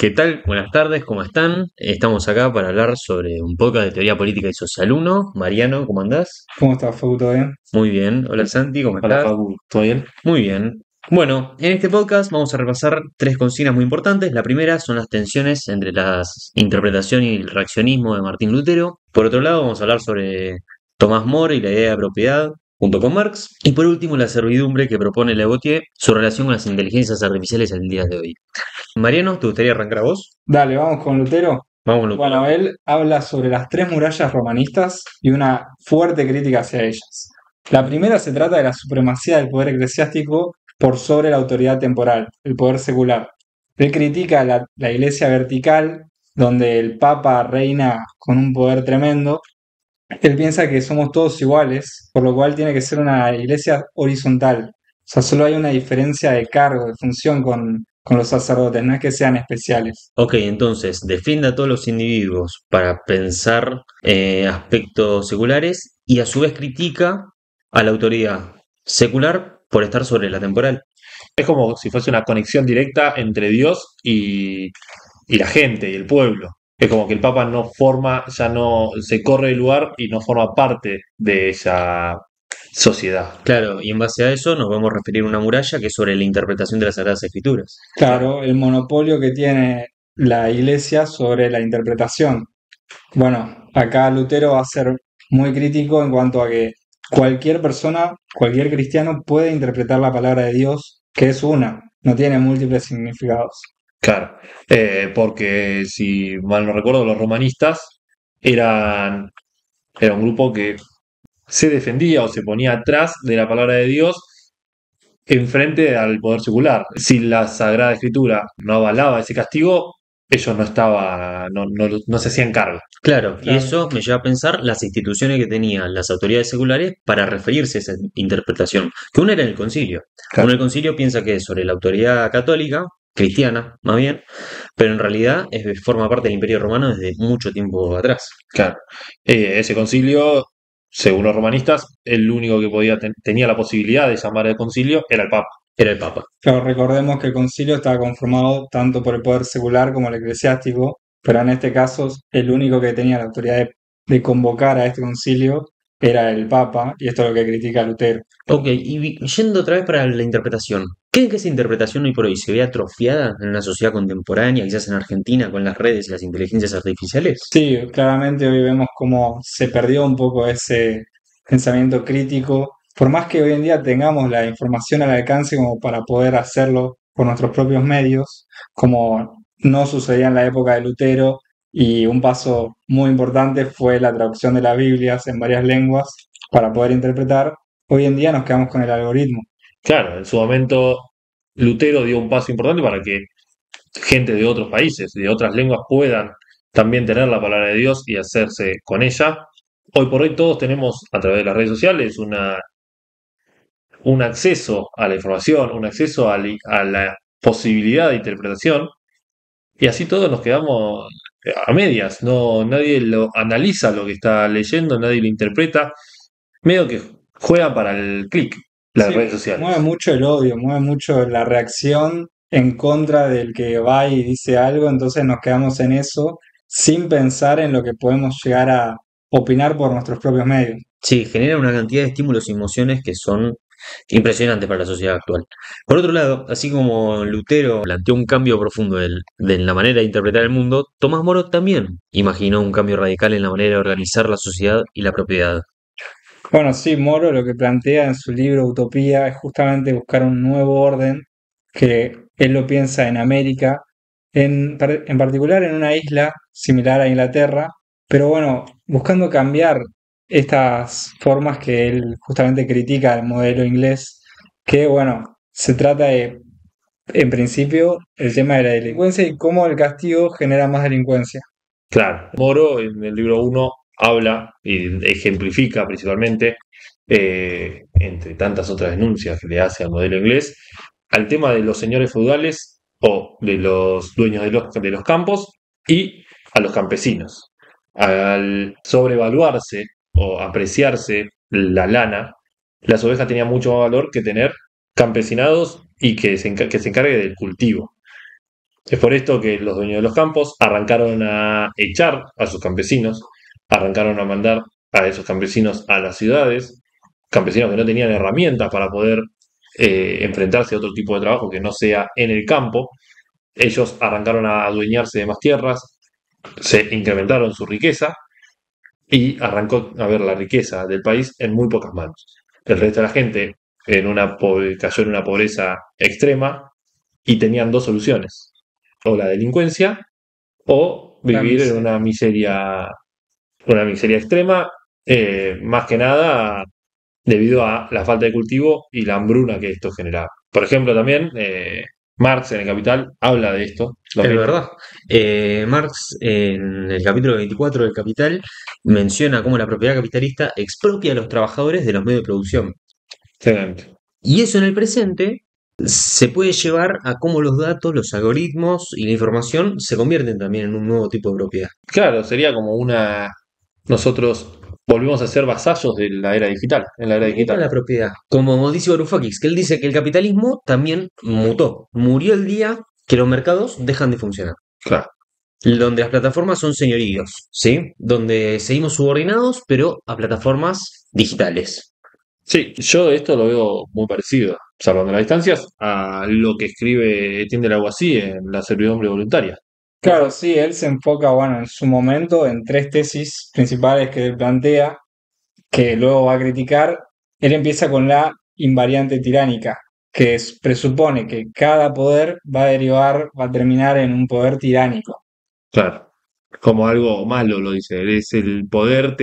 ¿Qué tal? Buenas tardes, ¿cómo están? Estamos acá para hablar sobre un podcast de teoría política y social uno. Mariano, ¿cómo andás? ¿Cómo estás, Facu? ¿Todo bien? Muy bien. Hola Santi, ¿cómo Hola estás? Facu, ¿todo bien? Muy bien. Bueno, en este podcast vamos a repasar tres consignas muy importantes. La primera son las tensiones entre la interpretación y el reaccionismo de Martín Lutero. Por otro lado, vamos a hablar sobre Tomás More y la idea de propiedad junto con Marx. Y por último, la servidumbre que propone Le Gautier, su relación con las inteligencias artificiales en el día de hoy. Mariano, ¿te gustaría arrancar a vos? Dale, vamos con Lutero. Vamos, Lutero. Bueno, él habla sobre las tres murallas romanistas y una fuerte crítica hacia ellas. La primera se trata de la supremacía del poder eclesiástico por sobre la autoridad temporal, el poder secular. Él critica la iglesia vertical, donde el Papa reina con un poder tremendo. Él piensa que somos todos iguales, por lo cual tiene que ser una iglesia horizontal. O sea, solo hay una diferencia de cargo, de función con los sacerdotes, no es que sean especiales. Ok, entonces defiende a todos los individuos para pensar aspectos seculares y a su vez critica a la autoridad secular por estar sobre la temporal. Es como si fuese una conexión directa entre Dios y la gente y el pueblo. Es como que el Papa no forma, ya no se corre del lugar y no forma parte de esa sociedad. Claro, y en base a eso nos vamos a referir a una muralla que es sobre la interpretación de las Sagradas Escrituras. Claro. Claro, el monopolio que tiene la iglesia sobre la interpretación. Bueno, acá Lutero va a ser muy crítico en cuanto a que cualquier persona, cualquier cristiano puede interpretar la palabra de Dios, que es una, no tiene múltiples significados. Claro, porque si mal no recuerdo, los romanistas eran, era un grupo que se defendía o se ponía atrás de la palabra de Dios enfrente al poder secular. Si la Sagrada Escritura no avalaba ese castigo, ellos no se hacían cargo. Claro, y Claro. eso me lleva a pensar las instituciones que tenían las autoridades seculares para referirse a esa interpretación, que una era el concilio. Uno Claro, el concilio piensa que es sobre la autoridad católica, cristiana más bien, pero en realidad forma parte del Imperio Romano desde mucho tiempo atrás. claro. Ese concilio, según los romanistas, el único que tenía la posibilidad de llamar al concilio era el Papa. Era el Papa. Claro, recordemos que el concilio estaba conformado tanto por el poder secular como el eclesiástico, pero en este caso el único que tenía la autoridad de convocar a este concilio era el Papa, y esto es lo que critica Lutero. Ok, y yendo otra vez para la interpretación. ¿Creen que esa interpretación hoy por hoy se ve atrofiada en una sociedad contemporánea, quizás en Argentina, con las redes y las inteligencias artificiales? Sí, claramente hoy vemos cómo se perdió un poco ese pensamiento crítico, por más que hoy en día tengamos la información al alcance como para poder hacerlo por nuestros propios medios, como no sucedía en la época de Lutero, y un paso muy importante fue la traducción de las Biblias en varias lenguas para poder interpretar. Hoy en día nos quedamos con el algoritmo. Claro, en su momento Lutero dio un paso importante para que gente de otros países, de otras lenguas, puedan también tener la palabra de Dios y hacerse con ella. Hoy por hoy todos tenemos a través de las redes sociales un acceso a la información, un acceso a la posibilidad de interpretación, y así todos nos quedamos a medias. No, nadie lo analiza lo que está leyendo, nadie lo interpreta. Medio que juegan para el clic las Sí, redes mueve sociales. mucho el odio, mueve mucho la reacción en contra del que va y dice algo, entonces nos quedamos en eso sin pensar en lo que podemos llegar a opinar por nuestros propios medios. Sí, genera una cantidad de estímulos y emociones que son impresionantes para la sociedad actual. Por otro lado, así como Lutero planteó un cambio profundo de la manera de interpretar el mundo, Tomás Moro también imaginó un cambio radical en la manera de organizar la sociedad y la propiedad. Bueno, sí, Moro lo que plantea en su libro Utopía es justamente buscar un nuevo orden que él lo piensa en América, en particular en una isla similar a Inglaterra, pero bueno, buscando cambiar estas formas que él justamente critica del modelo inglés, que bueno, se trata de, en principio, el tema de la delincuencia y cómo el castigo genera más delincuencia. Claro, Moro en el libro uno habla y ejemplifica principalmente, entre tantas otras denuncias que le hace al modelo inglés, al tema de los señores feudales o de los dueños de los campos y a los campesinos. Al sobrevaluarse o apreciarse la lana, las ovejas tenían mucho más valor que tener campesinados y que se encargue del cultivo. Es por esto que los dueños de los campos arrancaron a echar a sus campesinos, arrancaron a mandar a esos campesinos a las ciudades, campesinos que no tenían herramientas para poder enfrentarse a otro tipo de trabajo que no sea en el campo. Ellos arrancaron a adueñarse de más tierras, se incrementaron su riqueza y arrancó a ver la riqueza del país en muy pocas manos. El resto de la gente cayó en una pobreza extrema y tenían dos soluciones, o la delincuencia o La vivir en miseria. una miseria extrema, más que nada debido a la falta de cultivo y la hambruna que esto generaba. Por ejemplo, también Marx en el Capital habla de esto, lo Es mete. verdad. Marx, en el capítulo 24 del Capital, menciona cómo la propiedad capitalista expropia a los trabajadores de los medios de producción. Excelente. Y eso en el presente se puede llevar a cómo los datos, los algoritmos y la información se convierten también en un nuevo tipo de propiedad. Claro, sería como nosotros volvimos a ser vasallos de la era digital, en la era Muta digital. la propiedad. Como dice Varoufakis, que él dice que el capitalismo también mutó. Murió el día que los mercados dejan de funcionar. Claro. Donde las plataformas son señoríos, ¿sí? Donde seguimos subordinados, pero a plataformas digitales. Sí, yo esto lo veo muy parecido, salvando las distancias, a lo que escribe Etienne de la Boissy en La servidumbre voluntaria. Claro, sí, él se enfoca, bueno, en su momento en tres tesis principales que él plantea, que luego va a criticar. Él empieza con la invariante tiránica, que presupone que cada poder va a derivar, va a terminar en un poder tiránico. Claro. Como algo malo, lo dice. Es el poder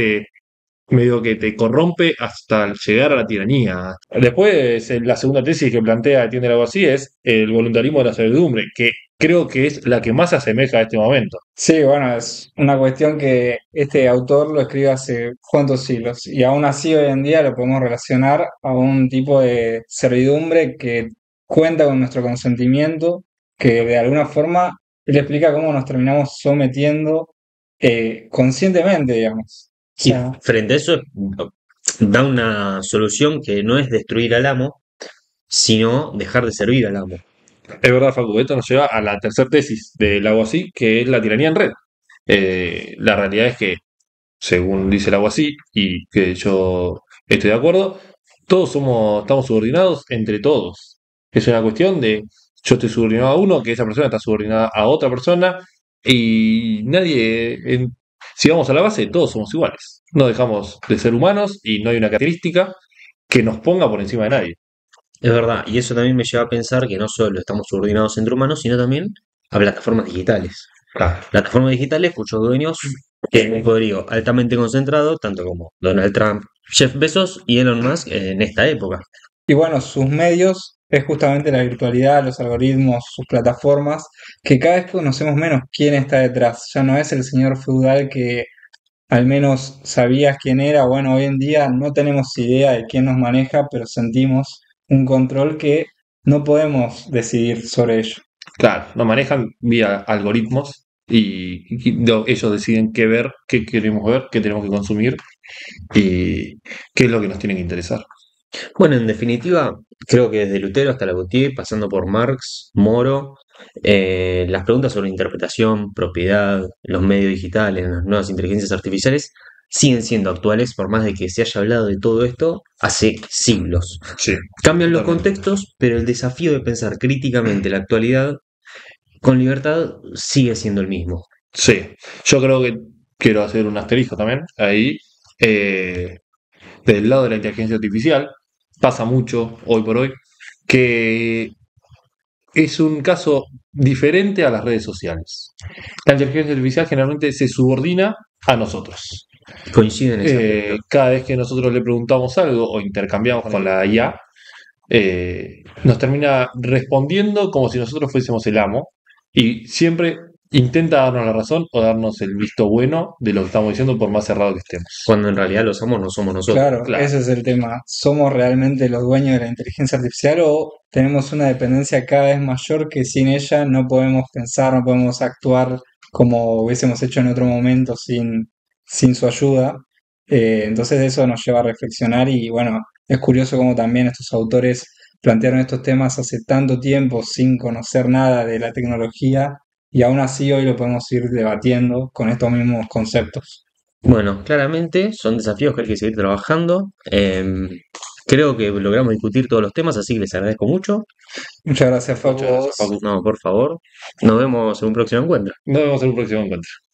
medio que te corrompe hasta llegar a la tiranía. Después, la segunda tesis que plantea Etienne de la Boissy es el voluntarismo de la servidumbre, que creo que es la que más se asemeja a este momento. Sí, bueno, es una cuestión que este autor lo escribe hace cuántos siglos y aún así hoy en día lo podemos relacionar a un tipo de servidumbre que cuenta con nuestro consentimiento, que de alguna forma él explica cómo nos terminamos sometiendo conscientemente, digamos. O Y sea, frente a eso, da una solución que no es destruir al amo, sino dejar de servir al amo. Es verdad, Facu, esto nos lleva a la tercera tesis de Lavoisier, que es la tiranía en red. La realidad es que, según dice Lavoisier, y que yo estoy de acuerdo, estamos subordinados entre todos. Es una cuestión de yo estoy subordinado a uno, que esa persona está subordinada a otra persona, y si vamos a la base, todos somos iguales. No dejamos de ser humanos y no hay una característica que nos ponga por encima de nadie. Es verdad, y eso también me lleva a pensar que no solo estamos subordinados entre humanos, sino también a plataformas digitales. Claro. Plataformas digitales cuyos dueños tienen un poderío altamente concentrado, tanto como Donald Trump, Jeff Bezos y Elon Musk en esta época. y bueno, sus medios es justamente la virtualidad, los algoritmos, sus plataformas, que cada vez conocemos menos quién está detrás. Ya no es el señor feudal que al menos sabías quién era. Bueno, hoy en día no tenemos idea de quién nos maneja, pero sentimos un control que no podemos decidir sobre ello. Claro, nos manejan vía algoritmos y ellos deciden qué ver, qué queremos ver, qué tenemos que consumir y qué es lo que nos tiene que interesar. Bueno, en definitiva, creo que desde Lutero hasta Lavoisier, pasando por Marx, Moro, las preguntas sobre interpretación, propiedad, los medios digitales, las nuevas inteligencias artificiales, siguen siendo actuales por más de que se haya hablado de todo esto hace siglos. Sí, Cambian los totalmente. contextos, pero el desafío de pensar críticamente la actualidad con libertad sigue siendo el mismo. Sí, yo creo que quiero hacer un asterisco también. Ahí, del lado de la inteligencia artificial, pasa mucho hoy por hoy que es un caso diferente a las redes sociales. La inteligencia artificial generalmente se subordina a nosotros. Coinciden en ese aspecto. Cada vez que nosotros le preguntamos algo o intercambiamos con la IA, nos termina respondiendo como si nosotros fuésemos el amo y siempre intenta darnos la razón o darnos el visto bueno de lo que estamos diciendo por más cerrado que estemos. Cuando en realidad los amos no somos nosotros. Claro, Claro. ese es el tema. ¿Somos realmente los dueños de la inteligencia artificial o tenemos una dependencia cada vez mayor que sin ella no podemos pensar, no podemos actuar como hubiésemos hecho en otro momento sin su ayuda? Entonces eso nos lleva a reflexionar y bueno, es curioso cómo también estos autores plantearon estos temas hace tanto tiempo sin conocer nada de la tecnología y aún así hoy lo podemos ir debatiendo con estos mismos conceptos. Bueno, claramente son desafíos que hay que seguir trabajando. Creo que logramos discutir todos los temas, así que les agradezco mucho. Muchas gracias, Facu. Muchas gracias, Facu. No, por favor. Nos vemos en un próximo encuentro. Nos vemos en un próximo encuentro.